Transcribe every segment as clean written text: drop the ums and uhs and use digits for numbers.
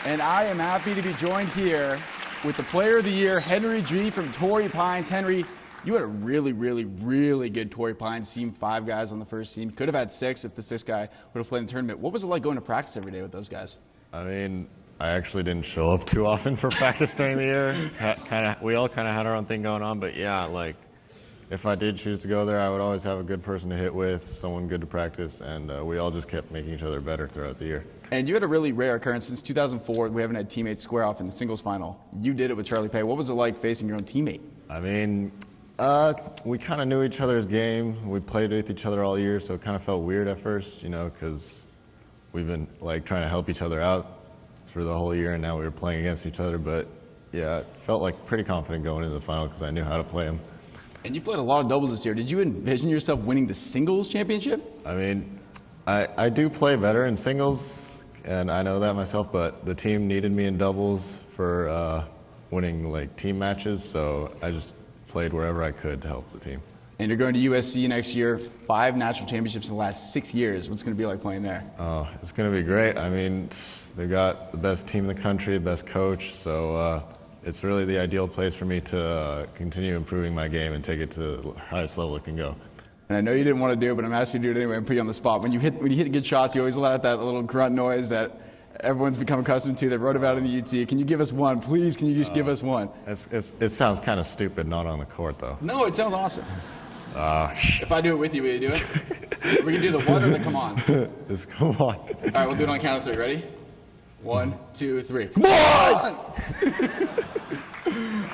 And I am happy to be joined here with the Player of the Year, Henry G. from Torrey Pines. Henry, you had a really, really, really good Torrey Pines team. 5 guys on the first team. Could have had 6 if the 6th guy would have played in the tournament. What was it like going to practice every day with those guys? I mean, I actually didn't show up too often for practice during the year. We all kind of had our own thing going on, but yeah, like, if I did choose to go there, I would always have a good person to hit with, someone good to practice, and we all just kept making each other better throughout the year. And you had a really rare occurrence. Since 2004, we haven't had teammates square off in the singles final. You did it with Charlie Pay. What was it like facing your own teammate? I mean, we kind of knew each other's game. We played with each other all year, so it kind of felt weird at first, you know, because we've been like trying to help each other out through the whole year, and now we were playing against each other. But yeah, it felt like pretty confident going into the final because I knew how to play him. And you played a lot of doubles this year. Did you envision yourself winning the singles championship? I mean, I do play better in singles, and I know that myself, but the team needed me in doubles for winning like team matches, so I just played wherever I could to help the team. And you're going to USC next year, 5 national championships in the last 6 years. What's it going to be like playing there? Oh, it's going to be great. I mean, they've got the best team in the country, the best coach, so it's really the ideal place for me to continue improving my game and take it to the highest level it can go. And I know you didn't want to do it, but I'm asking you to do it anyway and put you on the spot. When you hit good shots, you always let out that little grunt noise that everyone's become accustomed to. They wrote about it in the UT. Can you give us one? Please, can you just give us one? It sounds kind of stupid not on the court, though. No, it sounds awesome. If I do it with you, will you do it? We can do the one or the come on. Just come on. All right, we'll do it on the count of 3. Ready? 1, 2, 3. Come on!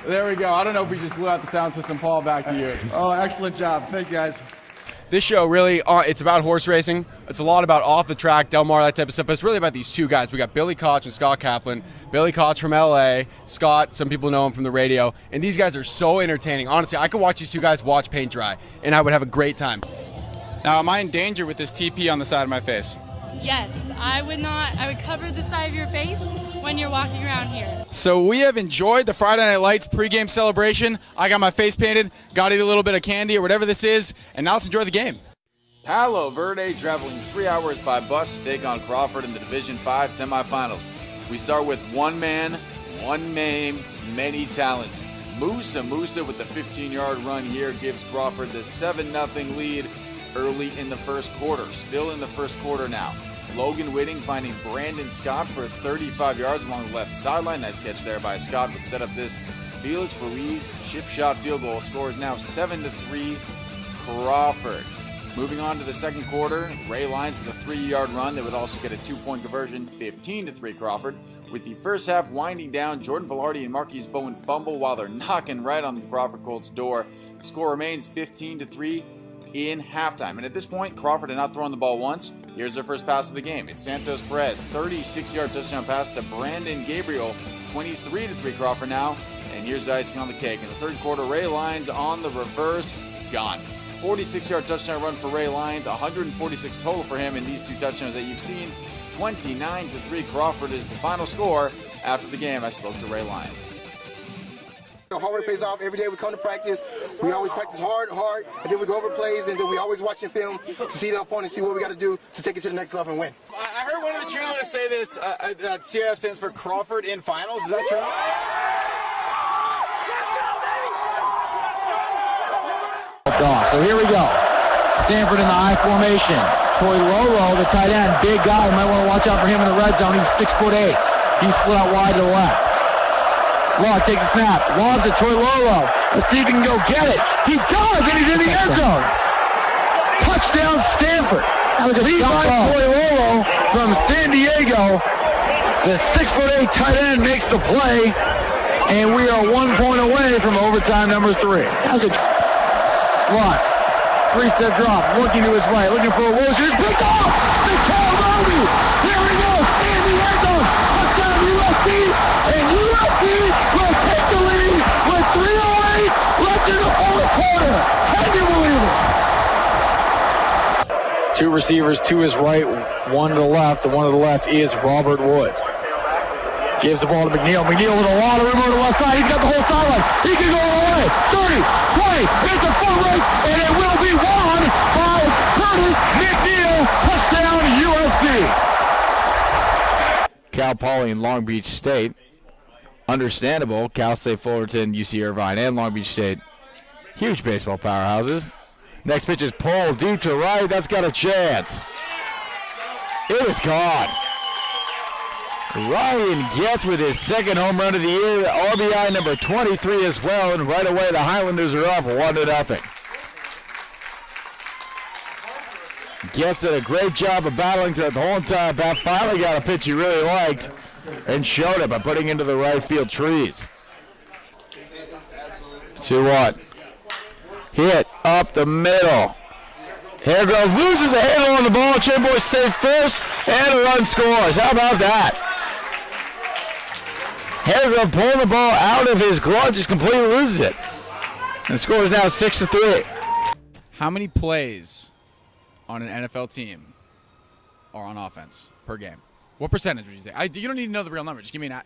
There we go. I don't know if we just blew out the sound system. Paul, back to you. Oh, excellent job. Thank you, guys. This show really, it's about horse racing. It's a lot about off the track, Del Mar, that type of stuff, but it's really about these 2 guys. We got Billy Koch and Scott Kaplan. Billy Koch from LA, Scott, some people know him from the radio, and these guys are so entertaining. Honestly, I could watch these 2 guys watch paint dry, and I would have a great time. Now, am I in danger with this TP on the side of my face? Yes, I would not. I would cover the side of your face when you're walking around here. So we have enjoyed the Friday Night Lights pregame celebration. I got my face painted, got to eat a little bit of candy or whatever this is, and now let's enjoy the game. Palo Verde traveling 3 hours by bus to take on Crawford in the Division 5 semifinals. We start with one man, one name, many talents. Musa with the 15-yard run here gives Crawford the 7-0 lead early in the first quarter. Still in the first quarter now. Logan Whitting finding Brandon Scott for 35 yards along the left sideline. Nice catch there by Scott, but set up this Felix Ruiz chip shot field goal. Score is now 7-3 Crawford. Moving on to the second quarter, Ray Lyons with a 3-yard run that would also get a 2-point conversion, 15-3 Crawford. With the first half winding down, Jordan Velarde and Marquise Bowen fumble while they're knocking right on the Crawford Colts' door. Score remains 15-3 in halftime. And at this point, Crawford had not thrown the ball once. Here's their first pass of the game. It's Santos Perez, 36-yard touchdown pass to Brandon Gabriel, 23-3 Crawford now. And here's the icing on the cake. In the third quarter, Ray Lyons on the reverse, gone. 46-yard touchdown run for Ray Lyons, 146 total for him in these 2 touchdowns that you've seen. 29-3 Crawford is the final score. After the game, I spoke to Ray Lyons. Hard work pays off. Every day we come to practice. We always practice hard, and then we go over plays, and then we always watching film to see the opponent, see what we got to do to take it to the next level and win. I heard one of the cheerleaders say this, that CIF stands for Crawford in finals. Is that true? So here we go. Stanford in the I formation. Troy Lolo, the tight end, big guy. Might want to watch out for him in the red zone. He's 6'8". He's split out wide to the left. Law takes a snap. Lobs at Troy Lolo. Let's see if he can go get it. He does, and he's in the end zone. Touchdown, Stanford. That was a lead by Troy Lolo from San Diego. The 6'8" tight end makes the play, and we are 1 point away from overtime number 3. That was a Lott, 3-step drop, looking to his right, looking for a Wilson. It's picked off! Mikhail Roby! Here he goes! In the end zone! Touchdown USC! And USC will take the lead with 3:08 left in the fourth quarter! Can you believe it? 2 receivers to his right, 1 to the left. The one to the left is Robert Woods. Gives the ball to McNeil. McNeil with a lot of room on the left side. He's got the whole sideline. He can go all the way. 30, 20. It's a foot race, and it will be won by Curtis McNeil. Touchdown USC. Cal Poly and Long Beach State. Understandable. Cal State Fullerton, UC Irvine, and Long Beach State. Huge baseball powerhouses. Next pitch is pulled deep to right. That's got a chance. It is gone. Ryan Getz with his second home run of the year. RBI number 23 as well. And right away the Highlanders are up 1-0. Getz did a great job of battling throughout the whole entire bat. Finally got a pitch he really liked and showed it by putting into the right field trees. 2-1. Hit up the middle. Haregrove loses the handle on the ball. Chamboy safe first, and a run scores. How about that? Haregrove pulling the ball out of his glove, just completely loses it. And the score is now 6-3. How many plays on an NFL team are on offense per game? What percentage would you say? You don't need to know the real number. Just give me an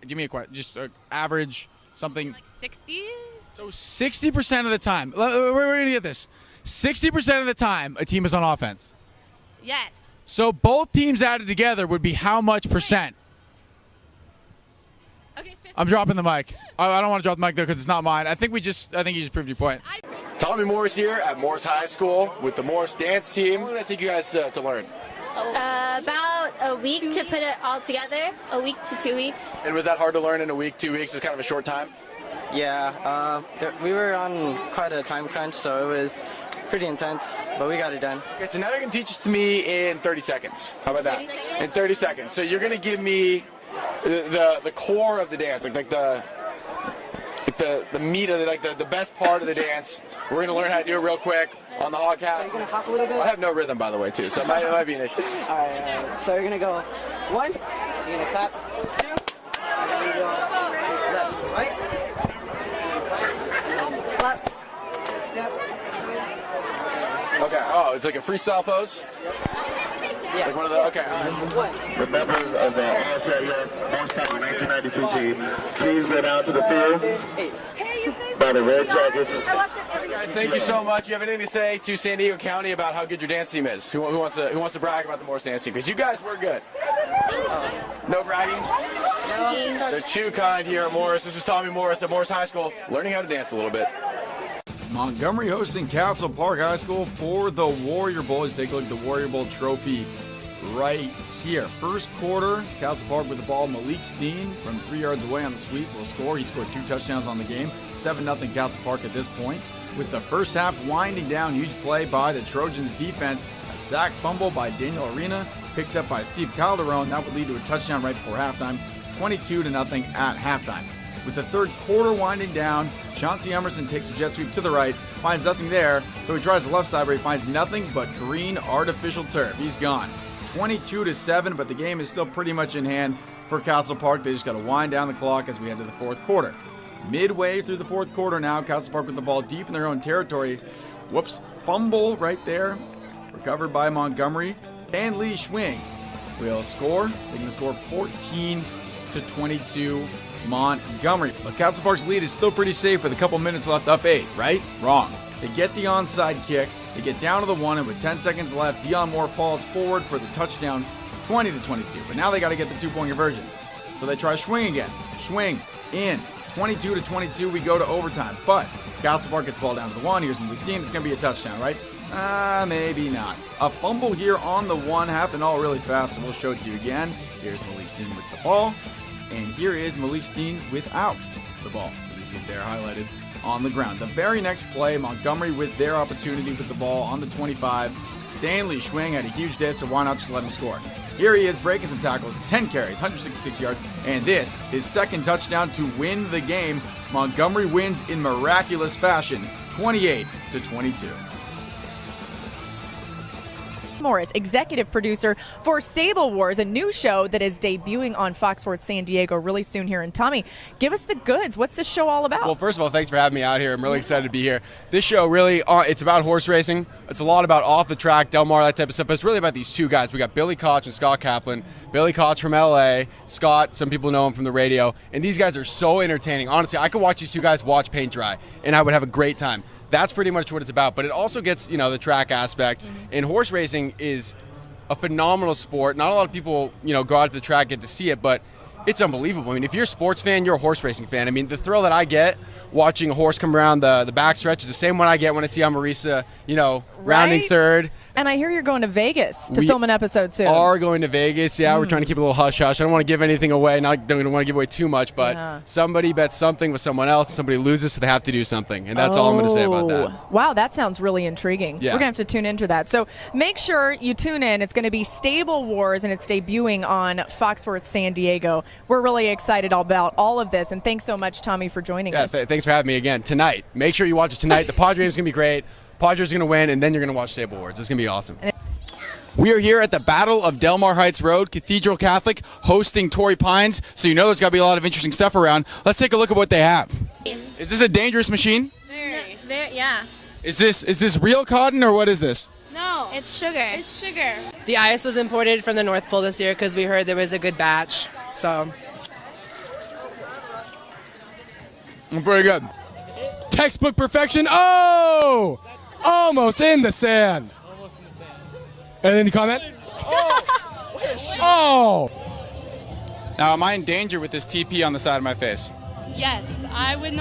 average, something. Like 60? So 60% of the time, we're going to get this. 60% of the time, a team is on offense. Yes. So both teams added together would be how much percent? Okay, 50. I'm dropping the mic. I don't want to drop the mic though because it's not mine. I think you just proved your point. Tommy Morris here at Morris High School with the Morris dance team. What did that take you guys to learn? About a week to put it all together, a week to 2 weeks. And was that hard to learn in a week? 2 weeks is kind of a short time? Yeah, we were on quite a time crunch, so it was pretty intense, but we got it done. Okay, so now you're going to teach it to me in 30 seconds. How about that? In 30 seconds. So you're going to give me the core of the dance, like the meat of the best part of the dance. We're going to learn how to do it real quick on the Hogcast. So you're going to hop a little bit? I have no rhythm, by the way, too, so it might be an issue. All right. So you're going to go 1, you're going to clap, 2, and you go left, right, clap, step. Okay, oh, it's like a freestyle pose? Yeah. Like one of the, okay. The members of the Australia Morris County 1992 team, please go down to the field by the Red Jackets. Guys, thank you so much. You have anything to say to San Diego County about how good your dance team is? Who wants to brag about the Morris dance team? Because you guys were good. No bragging? No. They're too kind here at Morris. This is Tommy Morris at Morris High School, learning how to dance a little bit. Montgomery hosting Castle Park High School for the Warrior Bowl. Let's take a look at the Warrior Bowl trophy right here. First quarter, Castle Park with the ball. Malik Steen from 3 yards away on the sweep will score. He scored 2 touchdowns on the game. 7-0 Castle Park at this point. With the first half winding down, huge play by the Trojans defense. A sack fumble by Daniel Arena, picked up by Steve Calderon. That would lead to a touchdown right before halftime. 22-0 at halftime. With the third quarter winding down, Chauncey Emerson takes a jet sweep to the right, finds nothing there, so he tries the left side where he finds nothing but green artificial turf. He's gone. 22-7, but the game is still pretty much in hand for Castle Park. They just got to wind down the clock as we head to the fourth quarter. Midway through the fourth quarter now, Castle Park with the ball deep in their own territory. Whoops, fumble right there. Recovered by Montgomery. And Lee Schwing will score. They're going to score 14-22. Montgomery. But Castle Park's lead is still pretty safe with a couple minutes left, up 8, right? Wrong. They get the onside kick. They get down to the 1, and with 10 seconds left, Dion Moore falls forward for the touchdown, 20-22. But now they got to get the 2-point conversion. So they try Schwing again. Schwing in. 22-22. We go to overtime. But Castle Park gets the ball down to the 1. Here's Malik Steen. It's going to be a touchdown, right? Maybe not. A fumble here on the 1 happened all really fast, so we'll show it to you again. Here's Malik Steen with the ball. And here is Malik Steen without the ball, as you see it there highlighted on the ground. The very next play, Montgomery with their opportunity with the ball on the 25. Stanley Schwing had a huge day, so why not just let him score? Here he is breaking some tackles, 10 carries, 166 yards, and this, his second touchdown to win the game. Montgomery wins in miraculous fashion, 28-22. Morris, executive producer for Stable Wars, a new show that is debuting on Fox Sports San Diego really soon here. And Tommy, give us the goods. What's this show all about? Well, first of all, thanks for having me out here. I'm really excited to be here. This show really, it's about horse racing. It's a lot about off the track, Del Mar, that type of stuff, but it's really about these two guys. We got Billy Koch and Scott Kaplan. Billy Koch from LA, Scott, some people know him from the radio, and these guys are so entertaining. Honestly, I could watch these two guys watch paint dry, and I would have a great time. That's pretty much what it's about, but it also gets, the track aspect. And horse racing is a phenomenal sport. Not a lot of people, go out to the track, get to see it, but it's unbelievable. I mean, if you're a sports fan, you're a horse racing fan. I mean, the thrill that I get watching a horse come around the backstretch is the same one I get when I see Amarisa, rounding third. And I hear you're going to Vegas to film an episode soon. We are going to Vegas, yeah. We're trying to keep it a little hush-hush. I don't want to give anything away. I don't want to give away too much, but somebody bets something with someone else, somebody loses, so they have to do something. And that's all I'm going to say about that. Wow, that sounds really intriguing. Yeah. We're going to have to tune into that. So make sure you tune in. It's going to be Stable Wars, and it's debuting on Fox Sports San Diego. We're really excited about all of this, and thanks so much, Tommy, for joining us. Thanks for having me again. Tonight, make sure you watch it tonight. The Padres game's going to be great. Padres are going to win, and then you're going to watch Stable Wars. It's going to be awesome. We are here at the Battle of Del Mar Heights Road, Cathedral Catholic, hosting Torrey Pines, so you know there's got to be a lot of interesting stuff around. Let's take a look at what they have. Is this a dangerous machine? Very, yeah. Is this real cotton, or what is this? No, it's sugar. It's sugar. The ice was imported from the North Pole this year because we heard there was a good batch, so. Pretty good. Textbook perfection. Oh! Almost in the sand. And any comment? Oh! Now, am I in danger with this TP on the side of my face? Yes, I would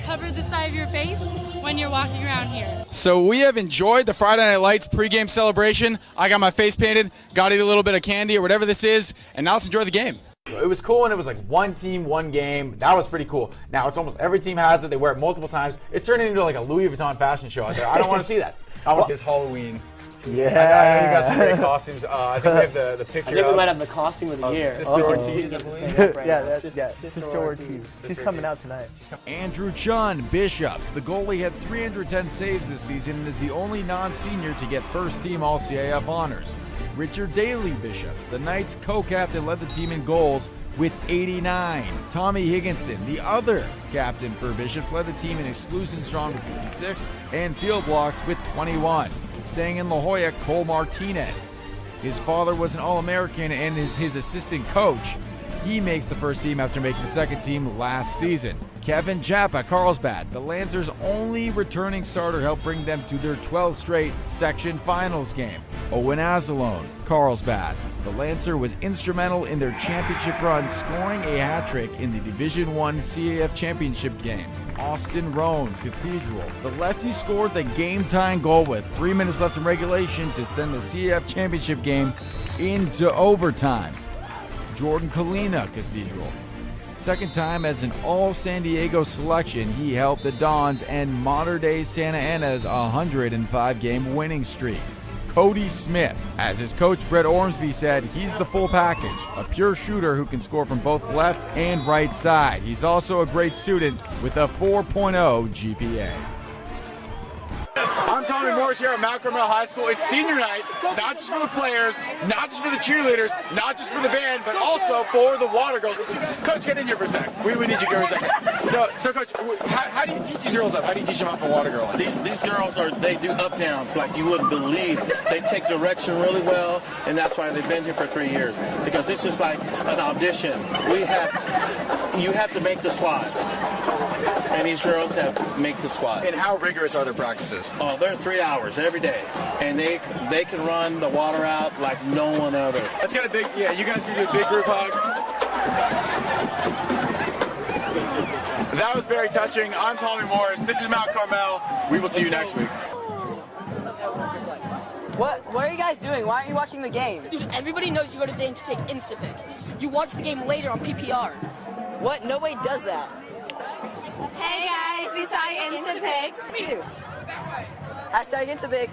cover the side of your face when you're walking around here. So we have enjoyed the Friday Night Lights pregame celebration. I got my face painted, got to eat a little bit of candy or whatever this is, and now let's enjoy the game. It was cool, and it was like one team, one game. That was pretty cool. Now it's almost every team has it. They wear it multiple times. It's turning into like a Louis Vuitton fashion show out there. I don't want to see that. I want to see Halloween. Yeah. I know you got some great costumes. I think we have the picture. I think we might have the costume of the year. Sister Ortiz, I believe. Sister Ortiz. She's coming out tonight. Andrew Chun, Bishops. The goalie had 310 saves this season and is the only non-senior to get first-team All-CIF honors. Richard Daly, Bishops. The Knights' co-captain, led the team in goals with 89. Tommy Higginson, the other captain for Bishops, led the team in exclusion strong with 56 and field blocks with 21. Staying in La Jolla, Cole Martinez. His father was an All-American and is his assistant coach. He makes the first team after making the second team last season. Kevin Japa, Carlsbad. The Lancers' only returning starter, helped bring them to their 12th straight section finals game. Owen Azalone, Carlsbad. The Lancer was instrumental in their championship run, scoring a hat trick in the Division I CAF championship game. Austin Roan, Cathedral. The lefty scored the game-tying goal with 3 minutes left in regulation to send the CAF championship game into overtime. Jordan Kalina, Cathedral. Second time as an all-San Diego selection, he helped the Dons end modern-day Santa Ana's 105-game winning streak. Cody Smith. As his coach Brett Ormsby said, he's the full package, a pure shooter who can score from both left and right side. He's also a great student with a 4.0 GPA. I'm Tommy Morris here at Mount Carmel High School. It's senior night, not just for the players, not just for the cheerleaders, not just for the band, but also for the water girls. Coach, get in here for a sec. We need you here for a second. So Coach, how do you teach these girls up? How do you teach them up a water girl? These girls they do up downs like you wouldn't believe. They take direction really well, and that's why they've been here for 3 years. Because this is like an audition. You have to make the squad. And these girls make the squad. And how rigorous are their practices? Oh, they're 3 hours every day, and they can run the water out like no one other. Let's get a big, you guys can do a big group hug. That was very touching. I'm Tommy Morris. This is Mount Carmel. We will see you next week. What are you guys doing? Why aren't you watching the game? Dude, everybody knows you go to the game to take InstaPic. You watch the game later on PPR. What? Nobody does that. Hey guys, we saw your InstaPics. Hashtag InstaPic.